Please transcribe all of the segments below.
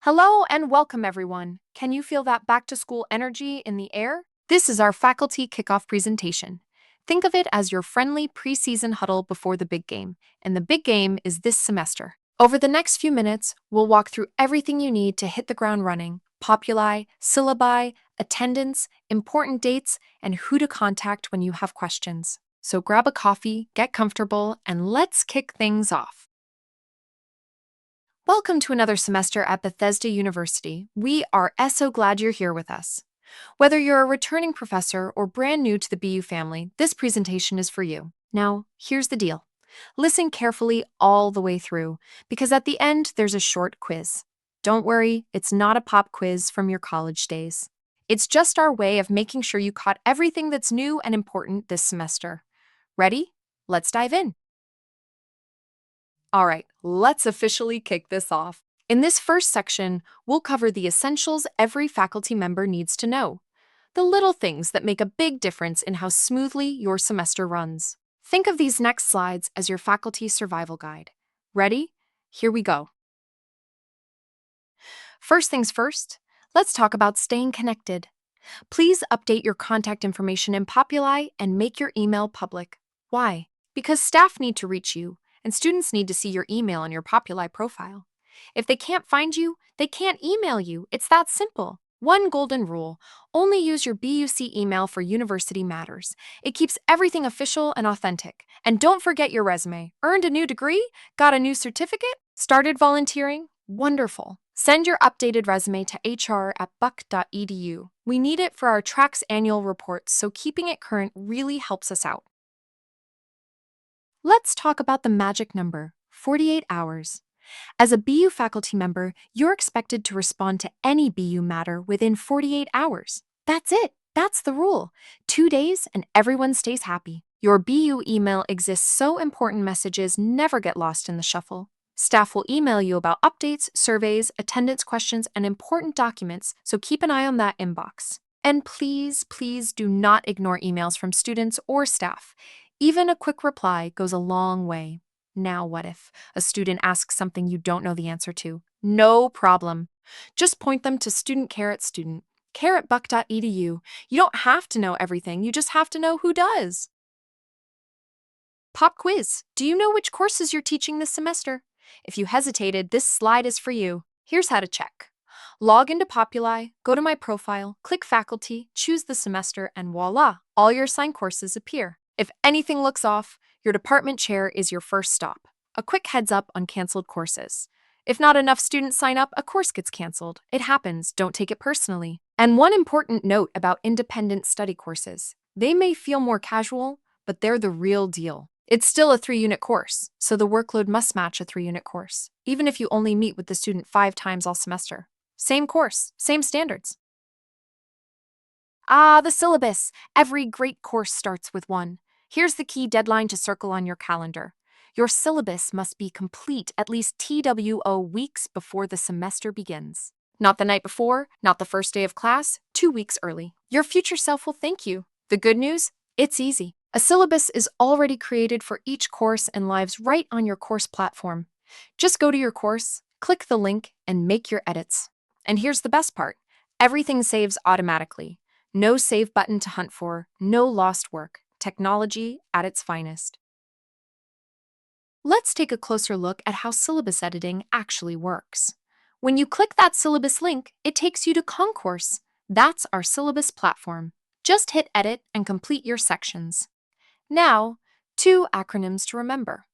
Hello and welcome, everyone. Can you feel that back to school energy in the air? This is our faculty kickoff presentation. Think of it as your friendly preseason huddle before the big game, and the big game is this semester. Over the next few minutes, we'll walk through everything you need to hit the ground running: populi, syllabi, attendance, important dates, and who to contact when you have questions. So grab a coffee, get comfortable, and let's kick things off. Welcome to another semester at Bethesda University. We are so glad you're here with us. Whether you're a returning professor or brand new to the BU family, this presentation is for you. Now, here's the deal. Listen carefully all the way through, because at the end, there's a short quiz. Don't worry, it's not a pop quiz from your college days. It's just our way of making sure you caught everything that's new and important this semester. Ready? Let's dive in. All right, let's officially kick this off. In this first section, we'll cover the essentials every faculty member needs to know, the little things that make a big difference in how smoothly your semester runs. Think of these next slides as your faculty survival guide. Ready? Here we go. First things first, let's talk about staying connected. Please update your contact information in Populi and make your email public. Why? Because staff need to reach you, and students need to see your email on your Populi profile. If they can't find you, they can't email you. It's that simple. One golden rule: only use your BUC email for university matters. It keeps everything official and authentic. And don't forget your resume. Earned a new degree? Got a new certificate? Started volunteering? Wonderful. Send your updated resume to hr@buck.edu. We need it for our TRAC's annual reports, so keeping it current really helps us out. Let's talk about the magic number: 48 hours. As a BU faculty member, you're expected to respond to any BU matter within 48 hours. That's it. That's the rule. 2 days and everyone stays happy. Your BU email exists so important messages never get lost in the shuffle. Staff will email you about updates, surveys, attendance questions, and important documents, so keep an eye on that inbox. And please, please do not ignore emails from students or staff. Even a quick reply goes a long way. Now, what if a student asks something you don't know the answer to? No problem. Just point them to student care at care@buck.edu. You don't have to know everything, you just have to know who does. Pop quiz. Do you know which courses you're teaching this semester? If you hesitated, this slide is for you. Here's how to check. Log into Populi, go to my profile, click faculty, choose the semester, and voila, all your assigned courses appear. If anything looks off, your department chair is your first stop. A quick heads up on canceled courses. If not enough students sign up, a course gets canceled. It happens, don't take it personally. And one important note about independent study courses: they may feel more casual, but they're the real deal. It's still a 3-unit course, so the workload must match a 3-unit course, even if you only meet with the student 5 times all semester. Same course, same standards. The syllabus. Every great course starts with one. Here's the key deadline to circle on your calendar. Your syllabus must be complete at least TWO weeks before the semester begins. Not the night before, not the first day of class, 2 weeks early. Your future self will thank you. The good news? It's easy. A syllabus is already created for each course and lives right on your course platform. Just go to your course, click the link, and make your edits. And here's the best part: everything saves automatically. No save button to hunt for, no lost work. Technology at its finest. Let's take a closer look at how syllabus editing actually works. When you click that syllabus link, it takes you to Concourse. That's our syllabus platform. Just hit edit and complete your sections. Now, 2 acronyms to remember.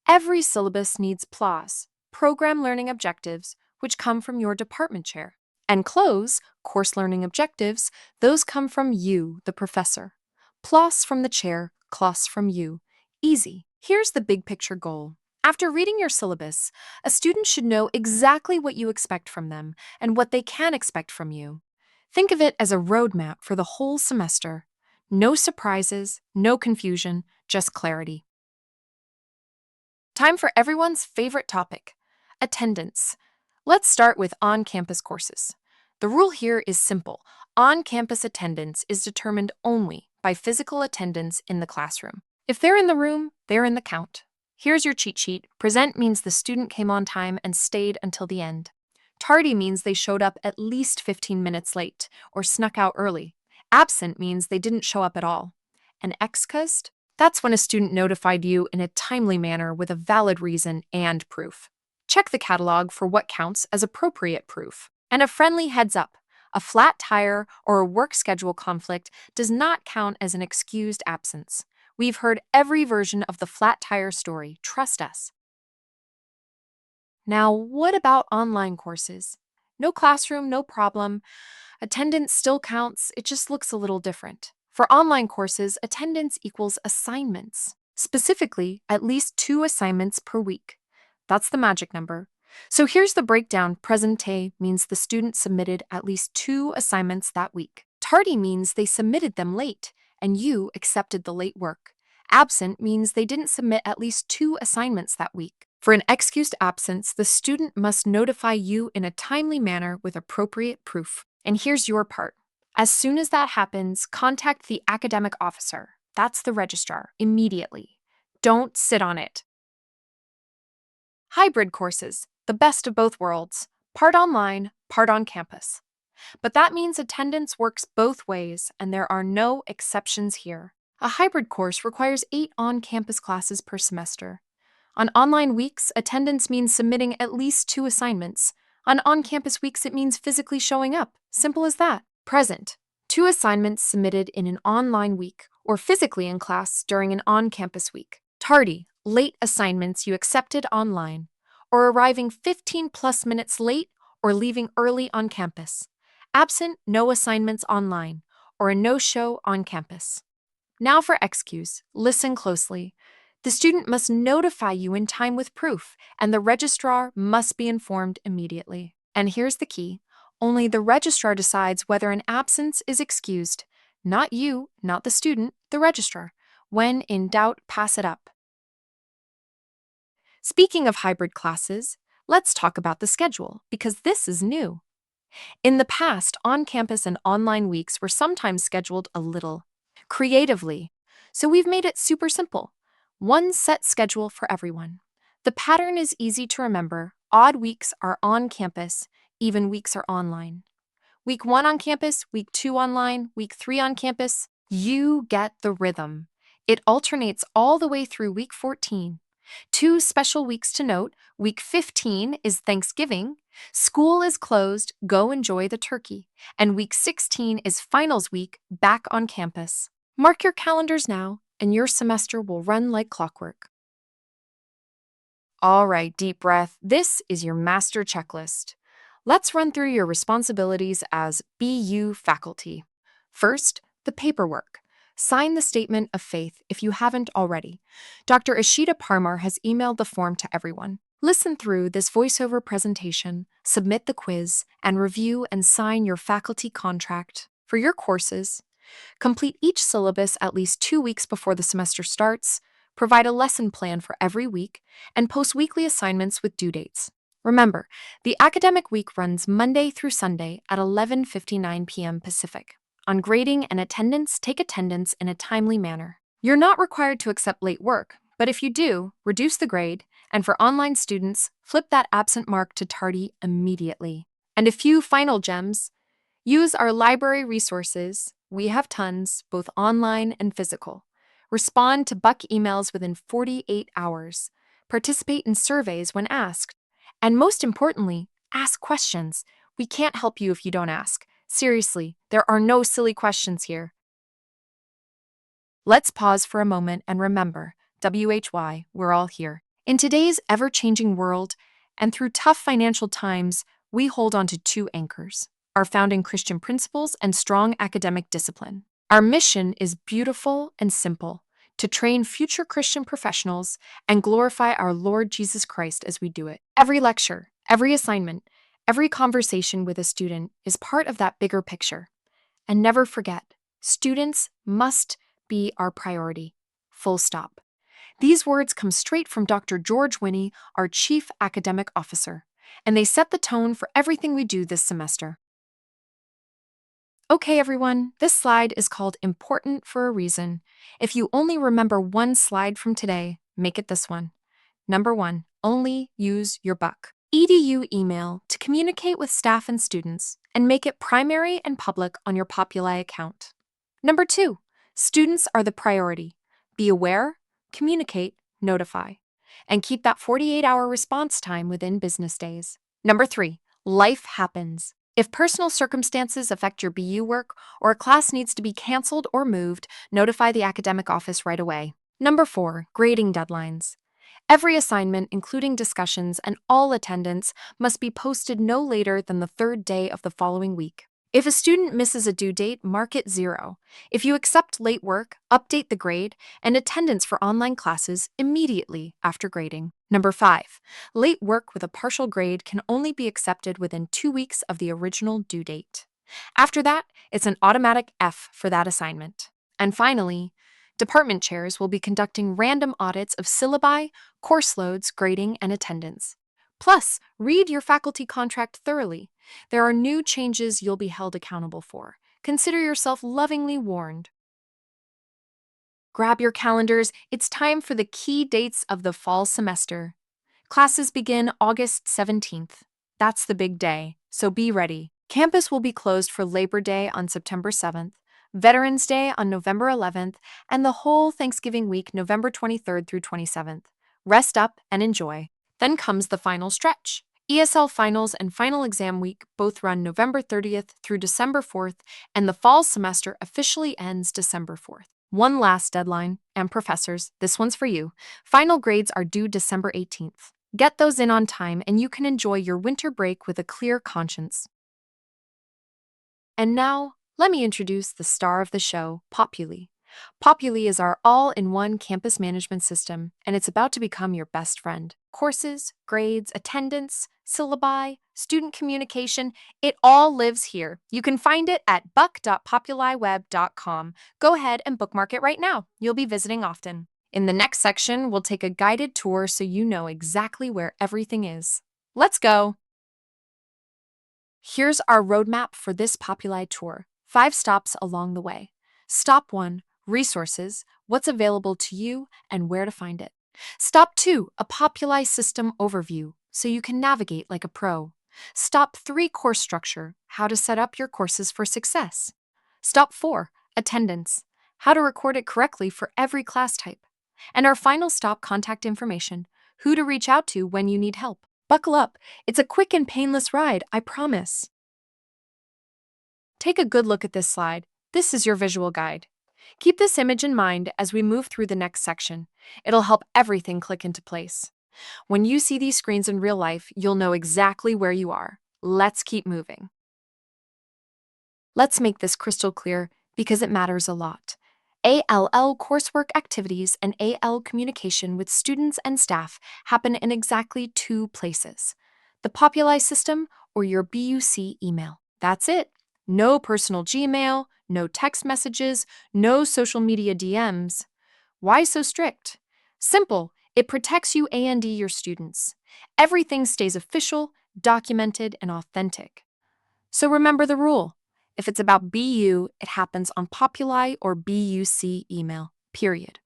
Every syllabus needs PLOS, Program Learning Objectives, which come from your department chair. And CLOSE, Course Learning Objectives, those come from you, the professor. PLOS from the chair, CLOS from you. Easy. Here's the big picture goal. After reading your syllabus, a student should know exactly what you expect from them and what they can expect from you. Think of it as a roadmap for the whole semester. No surprises, no confusion, just clarity. Time for everyone's favorite topic: attendance. Let's start with on-campus courses. The rule here is simple. On-campus attendance is determined only by physical attendance in the classroom. If they're in the room, they're in the count. Here's your cheat sheet. Present means the student came on time and stayed until the end. Tardy means they showed up at least 15 minutes late or snuck out early. Absent means they didn't show up at all. And excused? That's when a student notified you in a timely manner with a valid reason and proof. Check the catalog for what counts as appropriate proof. And a friendly heads up. A flat tire or a work schedule conflict does not count as an excused absence. We've heard every version of the flat tire story, trust us. Now, what about online courses? No classroom, no problem. Attendance still counts, it just looks a little different. For online courses, attendance equals assignments. Specifically, at least 2 assignments per week. That's the magic number. So here's the breakdown. Presente means the student submitted at least 2 assignments that week. Tardy means they submitted them late, and you accepted the late work. Absent means they didn't submit at least 2 assignments that week. For an excused absence, the student must notify you in a timely manner with appropriate proof. And here's your part. As soon as that happens, contact the academic officer, that's the registrar, immediately. Don't sit on it. Hybrid courses, the best of both worlds, part online, part on campus. But that means attendance works both ways, and there are no exceptions here. A hybrid course requires 8 on-campus classes per semester. On online weeks, attendance means submitting at least 2 assignments. On on-campus weeks, it means physically showing up. Simple as that. Present. 2 assignments submitted in an online week, or physically in class during an on-campus week. Tardy. Late assignments you accepted online, or arriving 15 plus minutes late or leaving early on campus. Absent, no assignments online, or a no-show on campus. Now for excuse. Listen closely. The student must notify you in time with proof, and the registrar must be informed immediately. And here's the key. Only the registrar decides whether an absence is excused. Not you, not the student, the registrar. When in doubt, pass it up. Speaking of hybrid classes, let's talk about the schedule, because this is new. In the past, on-campus and online weeks were sometimes scheduled a little creatively, so we've made it super simple. One set schedule for everyone. The pattern is easy to remember. Odd weeks are on campus, even weeks are online. Week 1 on campus, week 2 online, week 3 on campus. You get the rhythm. It alternates all the way through week 14. 2 special weeks to note. Week 15 is Thanksgiving. School is closed, go enjoy the turkey. And week 16 is finals week, back on campus. Mark your calendars now, and your semester will run like clockwork. All right, deep breath. This is your master checklist. Let's run through your responsibilities as BU faculty. First, the paperwork. Sign the statement of faith if you haven't already. Dr. Ashita Parmar has emailed the form to everyone. Listen through this voiceover presentation, submit the quiz, and review and sign your faculty contract. For your courses, complete each syllabus at least 2 weeks before the semester starts, provide a lesson plan for every week, and post weekly assignments with due dates. Remember, the academic week runs Monday through Sunday at 11:59 p.m. Pacific. On grading and attendance, take attendance in a timely manner. You're not required to accept late work, but if you do, reduce the grade, and for online students, flip that absent mark to tardy immediately. And a few final gems. Use our library resources. We have tons, both online and physical. Respond to Buck emails within 48 hours. Participate in surveys when asked. And most importantly, ask questions. We can't help you if you don't ask. Seriously, there are no silly questions here. Let's pause for a moment and remember, WHY, we're all here. In today's ever-changing world, and through tough financial times, we hold on to 2 anchors: our founding Christian principles and strong academic discipline. Our mission is beautiful and simple: to train future Christian professionals and glorify our Lord Jesus Christ as we do it. Every lecture, every assignment, every conversation with a student is part of that bigger picture. And never forget, students must be our priority. Full stop. These words come straight from Dr. George Winnie, our Chief Academic Officer, and they set the tone for everything we do this semester. Okay, everyone, this slide is called Important for a reason. If you only remember one slide from today, make it this one. Number 1, only use your buck. EDU email to communicate with staff and students and make it primary and public on your Populi account. Number 2, students are the priority. Be aware, communicate, notify, and keep that 48-hour response time within business days. Number 3, life happens. If personal circumstances affect your BU work or a class needs to be canceled or moved, notify the academic office right away. Number 4, grading deadlines. Every assignment, including discussions and all attendance, must be posted no later than the third day of the following week. If a student misses a due date, mark it 0. If you accept late work, update the grade and attendance for online classes immediately after grading. Number 5, late work with a partial grade can only be accepted within 2 weeks of the original due date. After that, it's an automatic F for that assignment. And finally, department chairs will be conducting random audits of syllabi, course loads, grading, and attendance. Plus, read your faculty contract thoroughly. There are new changes you'll be held accountable for. Consider yourself lovingly warned. Grab your calendars. It's time for the key dates of the fall semester. Classes begin August 17th. That's the big day, so be ready. Campus will be closed for Labor Day on September 7th, Veterans Day on November 11th, and the whole Thanksgiving week, November 23rd through 27th. Rest up and enjoy. Then comes the final stretch. ESL finals and final exam week both run November 30th through December 4th, and the fall semester officially ends December 4th. One last deadline, and professors, this one's for you. Final grades are due December 18th. Get those in on time, and you can enjoy your winter break with a clear conscience. And now, let me introduce the star of the show, Populi. Populi is our all-in-one campus management system, and it's about to become your best friend. Courses, grades, attendance, syllabi, student communication, it all lives here. You can find it at buck.populiweb.com. Go ahead and bookmark it right now. You'll be visiting often. In the next section, we'll take a guided tour so you know exactly where everything is. Let's go! Here's our roadmap for this Populi tour. 5 stops along the way. Stop 1, resources, what's available to you, and where to find it. Stop 2, a Populi system overview, so you can navigate like a pro. Stop 3, course structure, how to set up your courses for success. Stop 4, attendance, how to record it correctly for every class type. And our final stop, contact information, who to reach out to when you need help. Buckle up, it's a quick and painless ride, I promise. Take a good look at this slide. This is your visual guide. Keep this image in mind as we move through the next section. It'll help everything click into place. When you see these screens in real life, you'll know exactly where you are. Let's keep moving. Let's make this crystal clear because it matters a lot. ALL coursework activities and AL communication with students and staff happen in exactly 2 places: the Populi system or your BUC email. That's it. No personal Gmail, no text messages, no social media DMs. Why so strict? Simple. It protects you and your students. Everything stays official, documented, and authentic. So remember the rule. If it's about BU, it happens on Populi or BUC email, period.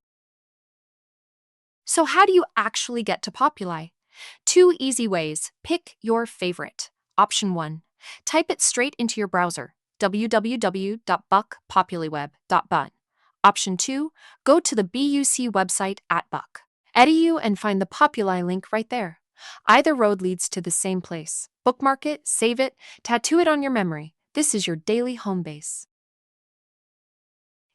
So how do you actually get to Populi? 2 easy ways. Pick your favorite. Option 1. Type it straight into your browser, www.buckpopuliweb.bun. Option 2. Go to the BUC website at buck.edu and find the Populi link right there. Either road leads to the same place. Bookmark it, save it, tattoo it on your memory. This is your daily home base.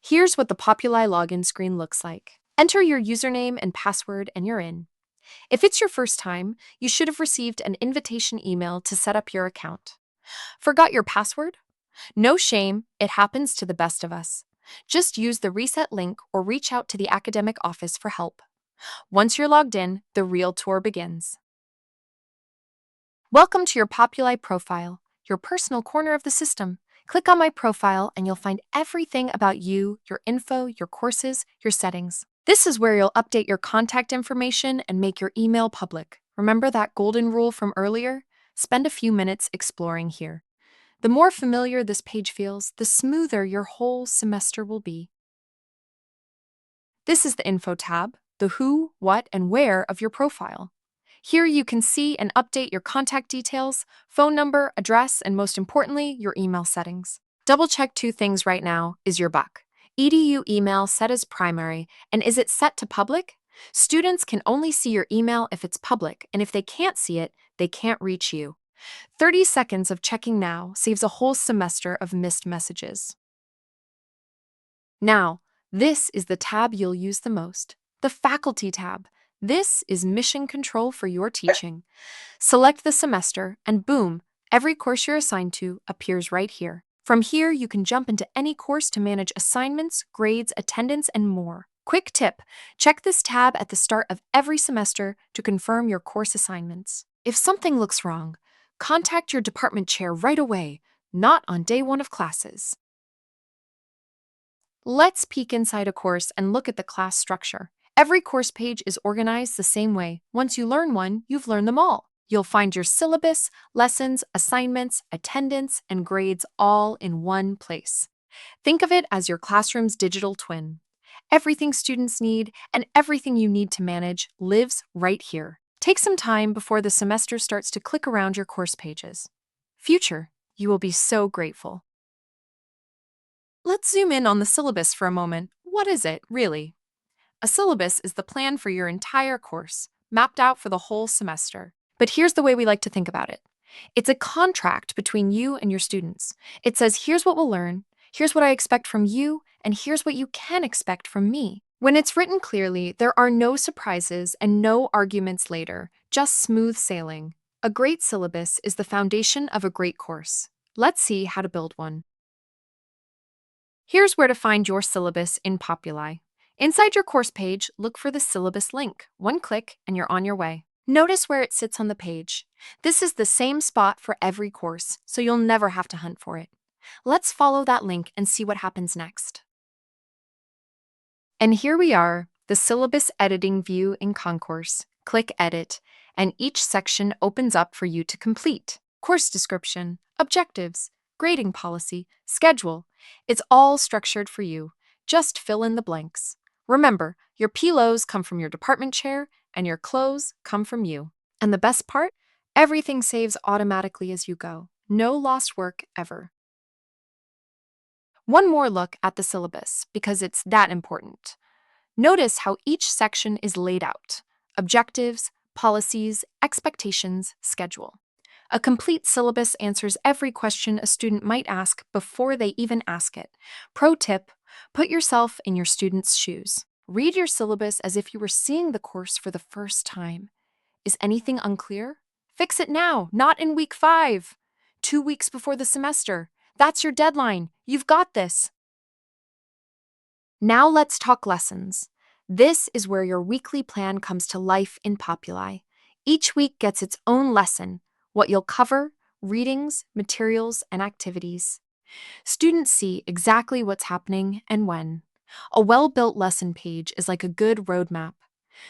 Here's what the Populi login screen looks like. Enter your username and password and you're in. If it's your first time, you should have received an invitation email to set up your account. Forgot your password? No shame, it happens to the best of us. Just use the reset link or reach out to the academic office for help. Once you're logged in, the real tour begins. Welcome to your Populi profile, your personal corner of the system. Click on my profile and you'll find everything about you, your info, your courses, your settings. This is where you'll update your contact information and make your email public. Remember that golden rule from earlier? Spend a few minutes exploring here. The more familiar this page feels, the smoother your whole semester will be. This is the Info tab, the who, what, and where of your profile. Here you can see and update your contact details, phone number, address, and most importantly, your email settings. Double check two things right now. Is your Buck EDU email set as primary, and is it set to public? Students can only see your email if it's public, and if they can't see it, they can't reach you. 30 seconds of checking now saves a whole semester of missed messages. Now, this is the tab you'll use the most, the Faculty tab. This is mission control for your teaching. Select the semester, and boom, every course you're assigned to appears right here. From here, you can jump into any course to manage assignments, grades, attendance, and more. Quick tip, check this tab at the start of every semester to confirm your course assignments. If something looks wrong, contact your department chair right away, not on day one of classes. Let's peek inside a course and look at the class structure. Every course page is organized the same way. Once you learn one, you've learned them all. You'll find your syllabus, lessons, assignments, attendance, and grades all in one place. Think of it as your classroom's digital twin. Everything students need and everything you need to manage lives right here. Take some time before the semester starts to click around your course pages. Future, you will be so grateful. Let's zoom in on the syllabus for a moment. What is it, really? A syllabus is the plan for your entire course, mapped out for the whole semester. But here's the way we like to think about it. It's a contract between you and your students. It says, here's what we'll learn, here's what I expect from you, and here's what you can expect from me. When it's written clearly, there are no surprises and no arguments later, just smooth sailing. A great syllabus is the foundation of a great course. Let's see how to build one. Here's where to find your syllabus in Populi. Inside your course page, look for the syllabus link. One click and you're on your way. Notice where it sits on the page. This is the same spot for every course, so you'll never have to hunt for it. Let's follow that link and see what happens next. And here we are, the syllabus editing view in Concourse. Click Edit, and each section opens up for you to complete. Course description, objectives, grading policy, schedule. It's all structured for you. Just fill in the blanks. Remember, your PLOs come from your department chair, and your clothes come from you. And the best part? Everything saves automatically as you go. No lost work ever. One more look at the syllabus, because it's that important. Notice how each section is laid out: objectives, policies, expectations, schedule. A complete syllabus answers every question a student might ask before they even ask it. Pro tip, put yourself in your student's shoes. Read your syllabus as if you were seeing the course for the first time. Is anything unclear? Fix it now, not in week 5. 2 weeks before the semester. That's your deadline. You've got this. Now let's talk lessons. This is where your weekly plan comes to life in Populi. Each week gets its own lesson, what you'll cover, readings, materials, and activities. Students see exactly what's happening and when. A well-built lesson page is like a good roadmap.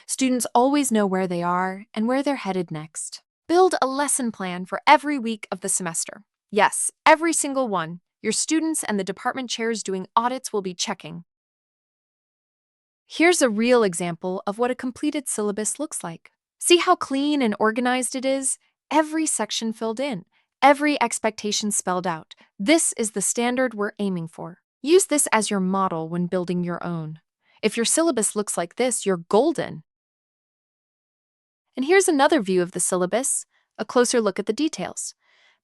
Students always know where they are and where they're headed next. Build a lesson plan for every week of the semester. Yes, every single one. Your students and the department chairs doing audits will be checking. Here's a real example of what a completed syllabus looks like. See how clean and organized it is? Every section filled in, every expectation spelled out. This is the standard we're aiming for. Use this as your model when building your own. If your syllabus looks like this, you're golden. And here's another view of the syllabus, a closer look at the details.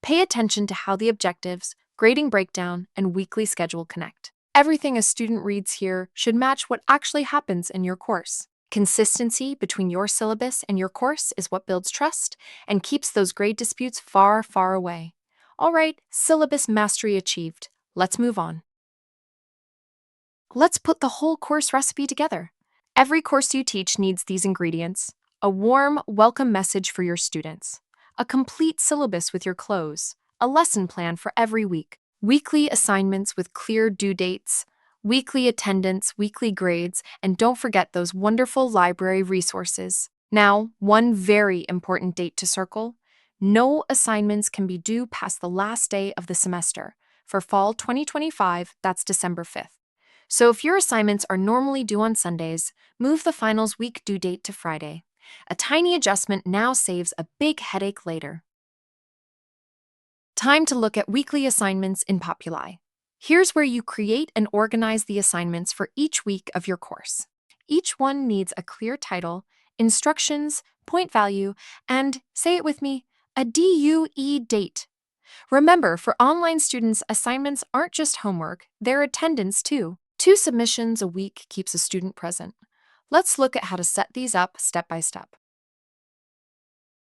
Pay attention to how the objectives, grading breakdown, and weekly schedule connect. Everything a student reads here should match what actually happens in your course. Consistency between your syllabus and your course is what builds trust and keeps those grade disputes far, far away. All right, syllabus mastery achieved. Let's move on. Let's put the whole course recipe together. Every course you teach needs these ingredients: a warm, welcome message for your students, a complete syllabus with your close, a lesson plan for every week, weekly assignments with clear due dates, weekly attendance, weekly grades, and don't forget those wonderful library resources. Now, one very important date to circle: no assignments can be due past the last day of the semester. For fall 2025, that's December 5th. So if your assignments are normally due on Sundays, move the finals week due date to Friday. A tiny adjustment now saves a big headache later. Time to look at weekly assignments in Populi. Here's where you create and organize the assignments for each week of your course. Each one needs a clear title, instructions, point value, and, say it with me, a DUE date. Remember, for online students, assignments aren't just homework, they're attendance too. 2 submissions a week keeps a student present. Let's look at how to set these up step by step.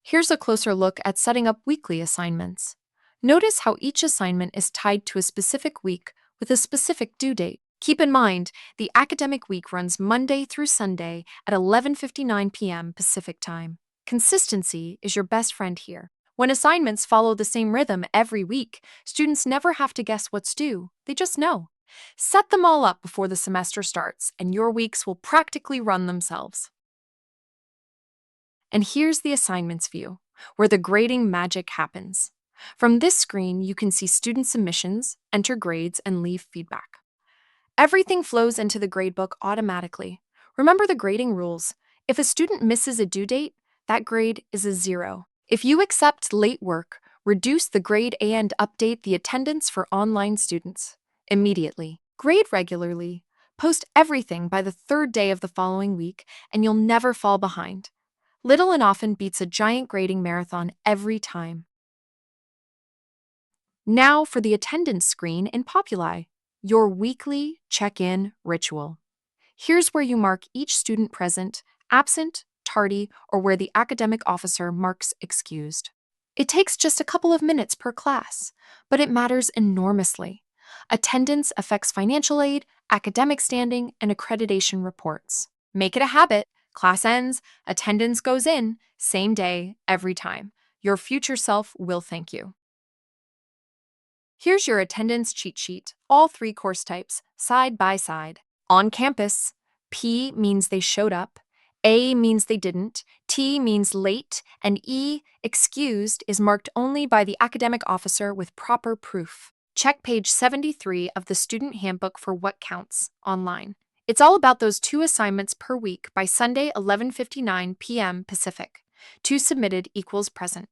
Here's a closer look at setting up weekly assignments. Notice how each assignment is tied to a specific week with a specific due date. Keep in mind, the academic week runs Monday through Sunday at 11:59 p.m. Pacific Time. Consistency is your best friend here. When assignments follow the same rhythm every week, students never have to guess what's due. They just know. Set them all up before the semester starts, and your weeks will practically run themselves. And here's the assignments view, where the grading magic happens. From this screen, you can see student submissions, enter grades, and leave feedback. Everything flows into the gradebook automatically. Remember the grading rules. If a student misses a due date, that grade is a 0. If you accept late work, reduce the grade and update the attendance for online students immediately. Grade regularly. Post everything by the 3rd day of the following week, and you'll never fall behind. Little and often beats a giant grading marathon every time. Now for the attendance screen in Populi, your weekly check-in ritual. Here's where you mark each student present, absent, tardy, or where the academic officer marks excused. It takes just a couple of minutes per class, but it matters enormously. Attendance affects financial aid, academic standing, and accreditation reports. Make it a habit. Class ends, attendance goes in, same day, every time. Your future self will thank you. Here's your attendance cheat sheet, all 3 course types, side by side. On campus, P means they showed up, A means they didn't, T means late, and E, excused, is marked only by the academic officer with proper proof. Check page 73 of the student handbook for what counts online. It's all about those 2 assignments per week by Sunday, 11:59 p.m. Pacific. 2 submitted equals present.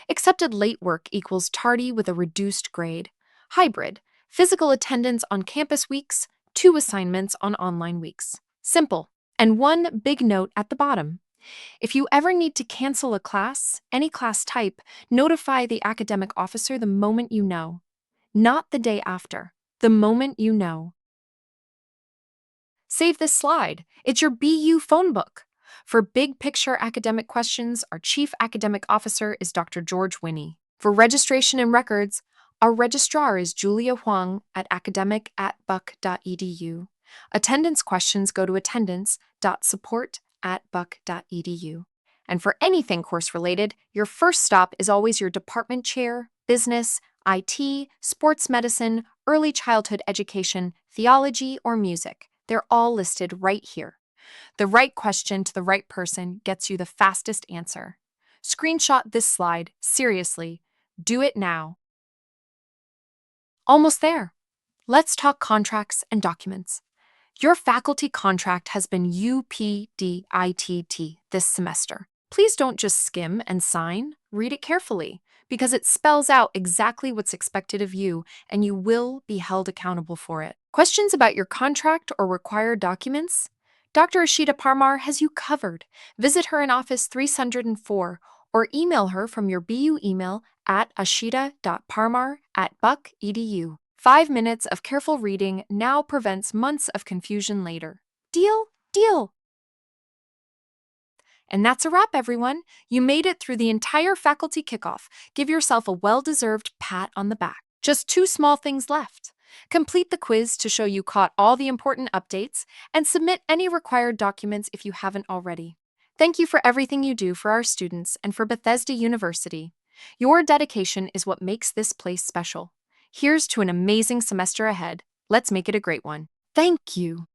Accepted late work equals tardy with a reduced grade. Hybrid, physical attendance on campus weeks, 2 assignments on online weeks. Simple. And one big note at the bottom. If you ever need to cancel a class, any class type, notify the academic officer the moment you know. Not the day after, the moment you know. Save this slide. It's your BU phone book. For big picture academic questions, our Chief Academic Officer is Dr. George Winnie. For registration and records, our registrar is Julia Huang at academic@buck.edu. Attendance questions go to attendance.support@buck.edu. And for anything course related, your first stop is always your department chair, business, IT, sports medicine, early childhood education, theology, or music. They're all listed right here. The right question to the right person gets you the fastest answer. Screenshot this slide, seriously. Do it now. Almost there. Let's talk contracts and documents. Your faculty contract has been UPDITT this semester. Please don't just skim and sign. Read it carefully, because it spells out exactly what's expected of you, and you will be held accountable for it. Questions about your contract or required documents? Dr. Ashita Parmar has you covered. Visit her in Office 304 or email her from your BU email at ashita.parmar@buck.edu. 5 minutes of careful reading now prevents months of confusion later. Deal? Deal! And that's a wrap, everyone. You made it through the entire faculty kickoff. Give yourself a well-deserved pat on the back. Just 2 small things left. Complete the quiz to show you caught all the important updates, and submit any required documents if you haven't already. Thank you for everything you do for our students and for Bethesda University. Your dedication is what makes this place special. Here's to an amazing semester ahead. Let's make it a great one. Thank you.